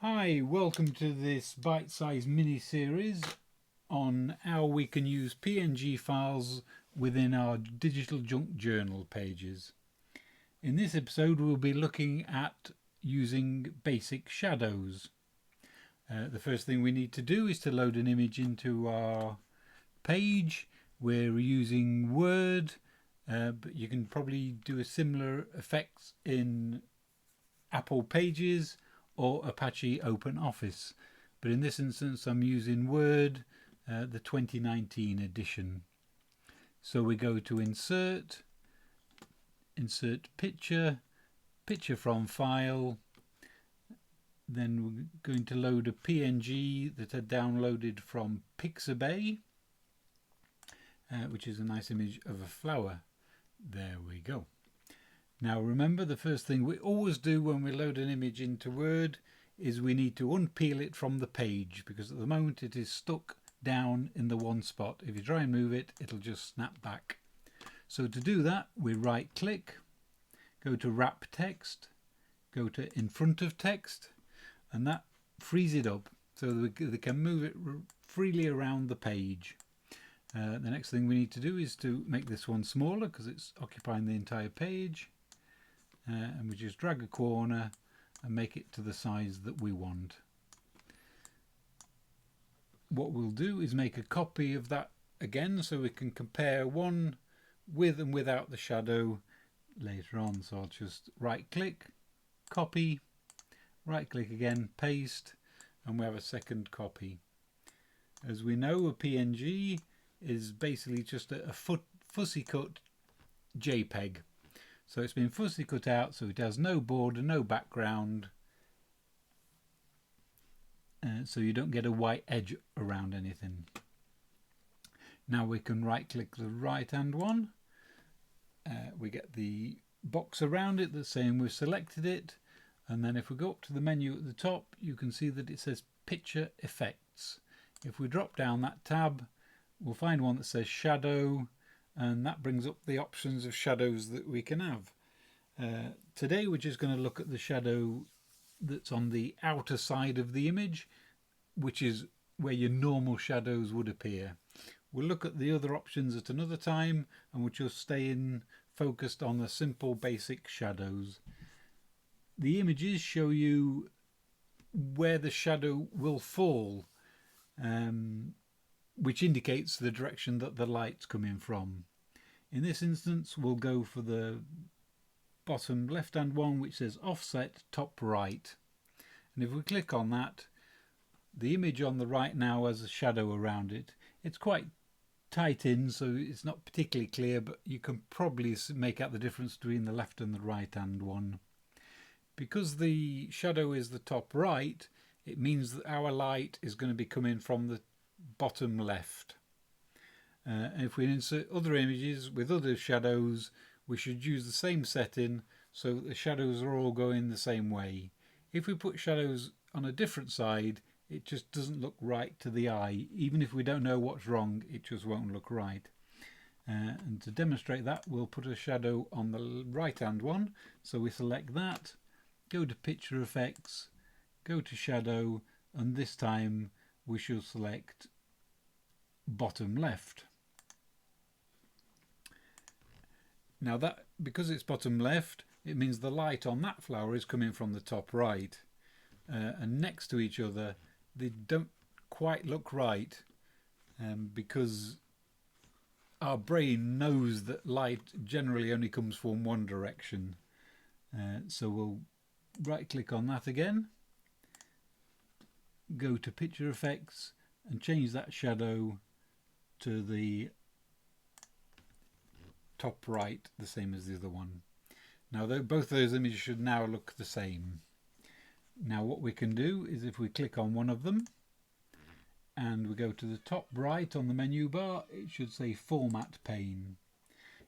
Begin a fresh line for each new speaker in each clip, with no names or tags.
Hi, welcome to this bite-sized mini-series on how we can use PNG files within our digital junk journal pages. In this episode we'll be looking at using basic shadows. The first thing we need to do is to load an image into our page. We're using Word, but you can probably do a similar effect in Apple Pages or Apache OpenOffice, but in this instance I'm using Word, the 2019 edition. So we go to insert picture from file, then we're going to load a PNG that I downloaded from Pixabay, which is a nice image of a flower. There we go. Now remember, the first thing we always do when we load an image into Word is we need to unpeel it from the page, because at the moment it is stuck down in the one spot. If you try and move it, it'll just snap back. So to do that, we right click, go to wrap text, go to in front of text, and that frees it up so that we can move it freely around the page. The next thing we need to do is to make this one smaller because it's occupying the entire page. And we just drag a corner and make it to the size that we want. What we'll do is make a copy of that again so we can compare one with and without the shadow later on. So I'll just right click, copy, right click again, paste, and we have a second copy. As we know, a PNG is basically just a fussy cut JPEG. So it's been fussy cut out, so it has no border, no background, so you don't get a white edge around anything. Now we can right click the right hand one, we get the box around it that's saying we've selected it, and then if we go up to the menu at the top you can see that it says picture effects. If we drop down that tab we'll find one that says shadow, and that brings up the options of shadows that we can have. Today we're just going to look at the shadow that's on the outer side of the image, which is where your normal shadows would appear. We'll look at the other options at another time, and we'll just stay focused on the simple basic shadows. The images show you where the shadow will fall, which indicates the direction that the light's coming from. In this instance we'll go for the bottom left hand one, which says offset top right, and if we click on that, the image on the right now has a shadow around it. It's quite tight in, so it's not particularly clear, but you can probably make out the difference between the left and the right hand one. Because the shadow is the top right, it means that our light is going to be coming from the bottom left. If we insert other images with other shadows, we should use the same setting so that the shadows are all going the same way. If we put shadows on a different side, it just doesn't look right to the eye. Even if we don't know what's wrong, it just won't look right. And to demonstrate that, we'll put a shadow on the right hand one. So we select that, go to picture effects, go to shadow, and this time we shall select bottom left. Now that, because it's bottom left, it means the light on that flower is coming from the top right, and next to each other they don't quite look right, because our brain knows that light generally only comes from one direction. So we'll right click on that again, go to picture effects and change that shadow to the top right, the same as the other one. Now both those images should now look the same. Now what we can do is, if we click on one of them and we go to the top right on the menu bar, it should say format pane.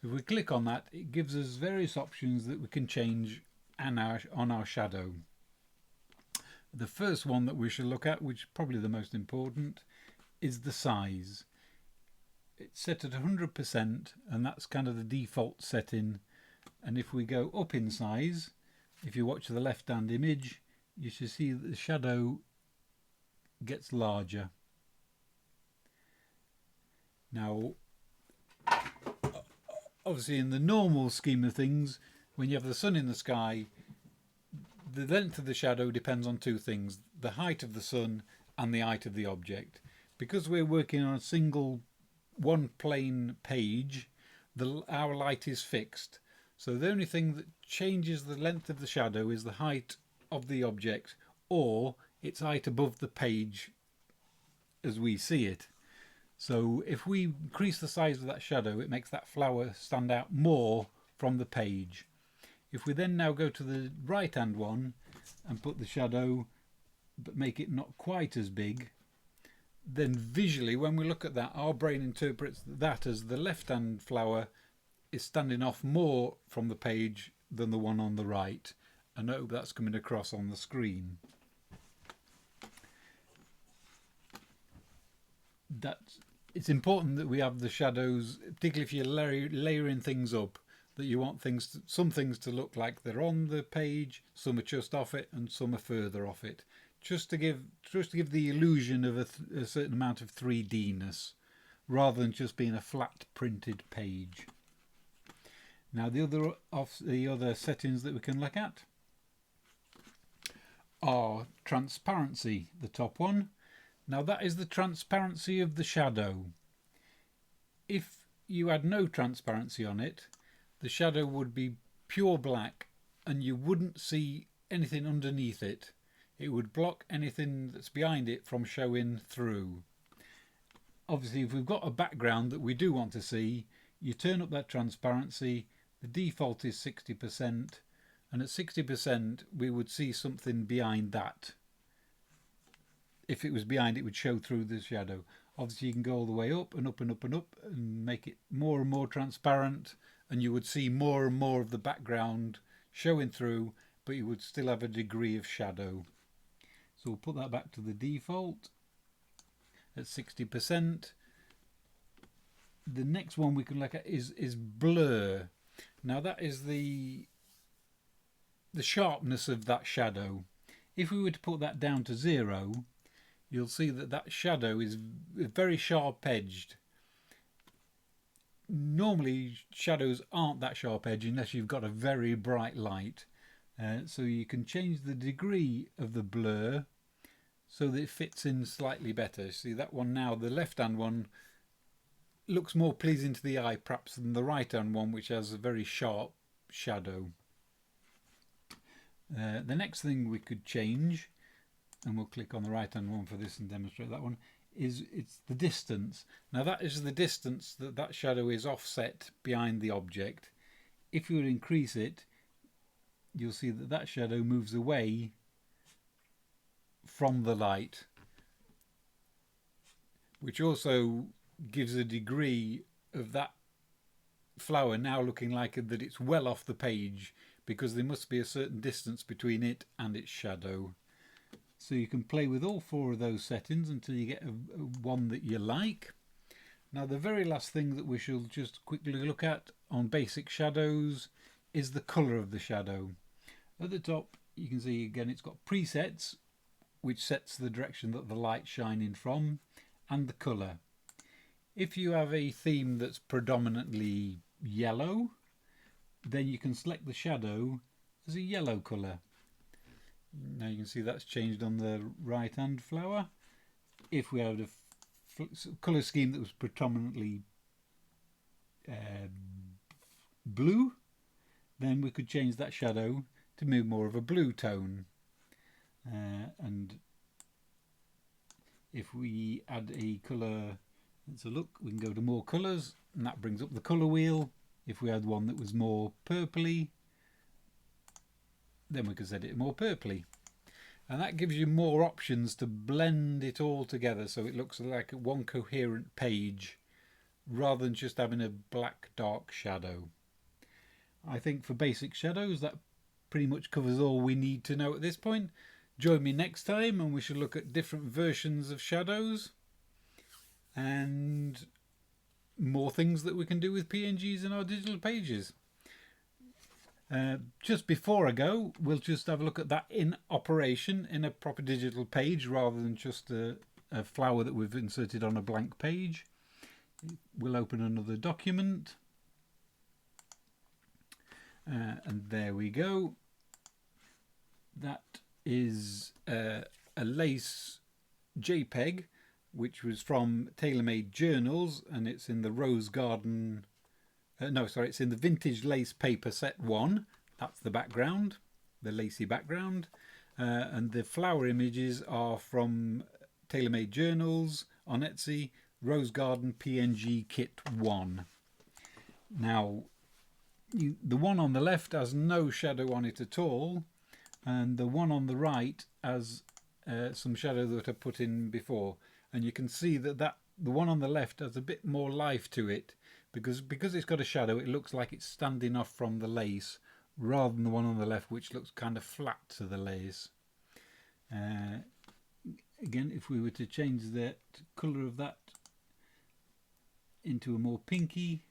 If we click on that, it gives us various options that we can change on our shadow. The first one that we should look at, which is probably the most important, is the size. It's set at 100%, and that's kind of the default setting. And if we go up in size, if you watch the left hand image, you should see that the shadow gets larger. Now, obviously in the normal scheme of things, when you have the sun in the sky, the length of the shadow depends on two things: the height of the sun and the height of the object. Because we're working on a single one plane page, our light is fixed. So the only thing that changes the length of the shadow is the height of the object or its height above the page as we see it. So if we increase the size of that shadow, it makes that flower stand out more from the page. If we then now go to the right hand one and put the shadow but make it not quite as big, then visually when we look at that, our brain interprets that as the left hand flower is standing off more from the page than the one on the right. And I hope that's coming across on the screen. It's important that we have the shadows, particularly if you're layering things up, that you want some things to look like they're on the page, some are just off it, and some are further off it, just to give the illusion of a certain amount of 3D-ness, rather than just being a flat printed page. Now the other settings that we can look at are transparency, the top one. Now that is the transparency of the shadow. If you had no transparency on it, the shadow would be pure black and you wouldn't see anything underneath it. It would block anything that's behind it from showing through. Obviously, if we've got a background that we do want to see, you turn up that transparency. The default is 60%, and at 60% we would see something behind that. If it was behind, it would show through the shadow. Obviously, you can go all the way up and up and up and up and make it more and more transparent, and you would see more and more of the background showing through, but you would still have a degree of shadow. So we'll put that back to the default at 60%. The next one we can look at is blur. Now that is the sharpness of that shadow. If we were to put that down to 0, you'll see that shadow is very sharp edged. Normally shadows aren't that sharp edged unless you've got a very bright light. So you can change the degree of the blur so that it fits in slightly better. See that one now, the left hand one looks more pleasing to the eye perhaps than the right hand one, which has a very sharp shadow. The next thing we could change, and we'll click on the right hand one for this and demonstrate that one, it's the distance. Now that is the distance that shadow is offset behind the object. If you would increase it, you'll see that shadow moves away from the light, which also gives a degree of that flower now looking like that it's well off the page, because there must be a certain distance between it and its shadow. So you can play with all 4 of those settings until you get one that you like. Now the very last thing that we shall just quickly look at on basic shadows is the colour of the shadow. At the top you can see again it's got presets, which sets the direction that the light's shining from, and the colour. If you have a theme that's predominantly yellow, then you can select the shadow as a yellow colour. Now you can see that's changed on the right hand flower. If we had a colour scheme that was predominantly blue, then we could change that shadow to be more of a blue tone. And if we add a colour, let's look, we can go to more colours, and that brings up the colour wheel. If we had one that was more purpley, then we could set it more purpley, and that gives you more options to blend it all together so it looks like one coherent page rather than just having a black dark shadow. I think for basic shadows that pretty much covers all we need to know at this point. Join me next time and we shall look at different versions of shadows and more things that we can do with PNGs in our digital pages. Just before I go, we'll just have a look at that in operation in a proper digital page rather than just a flower that we've inserted on a blank page. We'll open another document. And there we go. That is a lace JPEG, which was from TaylorMade Journals, and it's in the Rose Garden. It's in the Vintage Lace Paper Set 1. That's the background, the lacy background. And the flower images are from TaylorMade Journals on Etsy, Rose Garden PNG Kit 1. Now, the one on the left has no shadow on it at all, and the one on the right has some shadow that I put in before. And you can see that the one on the left has a bit more life to it, because it's got a shadow, it looks like it's standing off from the lace, rather than the one on the left, which looks kind of flat to the lace. Again, if we were to change the colour of that into a more pinky,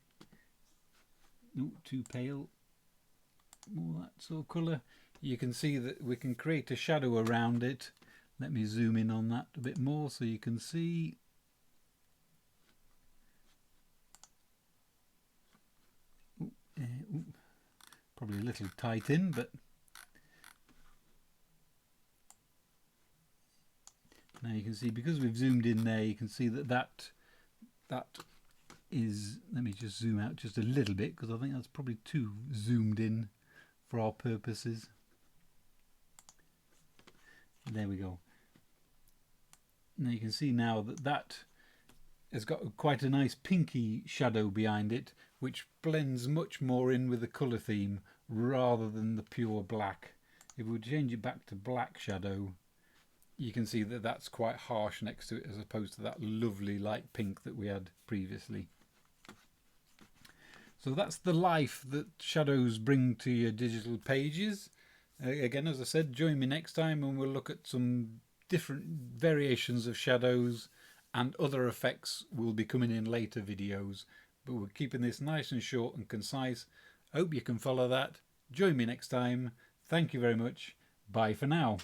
too pale, more that sort of colour, you can see that we can create a shadow around it. Let me zoom in on that a bit more so you can see. Probably a little tight in, but now you can see, because we've zoomed in there, you can see that is, let me just zoom out just a little bit, because I think that's probably too zoomed in for our purposes. There we go. Now you can see now that has got quite a nice pinky shadow behind it, which blends much more in with the colour theme rather than the pure black. If we change it back to black shadow, you can see that that's quite harsh next to it, as opposed to that lovely light pink that we had previously. So that's the life that shadows bring to your digital pages. Again, as I said, join me next time and we'll look at some different variations of shadows, and other effects will be coming in later videos. But we're keeping this nice and short and concise. Hope you can follow that. Join me next time. Thank you very much. Bye for now.